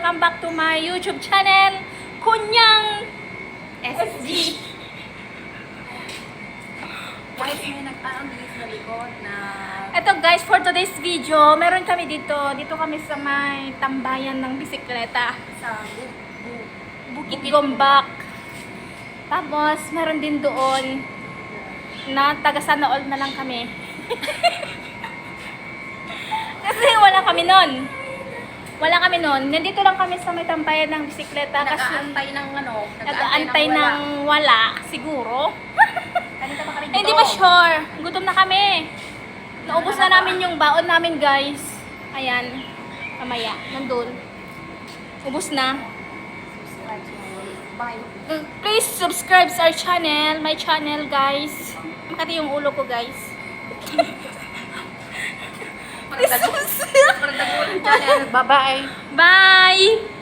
Welcome back to my YouTube channel, Kunyang SG. Guys, may nagtanong dito sa likod na Ito guys, for today's video, meron kami dito. Dito kami sa may tambayan ng bisikleta. sa Bukit Gombak. Tapos, meron din doon na taga Sana All na lang kami. Kasi wala kami nun. Wala kami nun. Nandito lang kami sa may tambayan ng bisikleta kasi nag-aantay ng ano, nag-aantay ng wala, siguro. Kanina pa kami Eh, hindi pa sure. Gutom na kami. Naubos na namin yung baon namin, guys. Ayan. Mamaya. Nandun. Ubus na. Bye. Please subscribe sa our channel. My channel, guys. Makati yung ulo ko, guys. Parang dagulan channel. Bye-bye. Bye!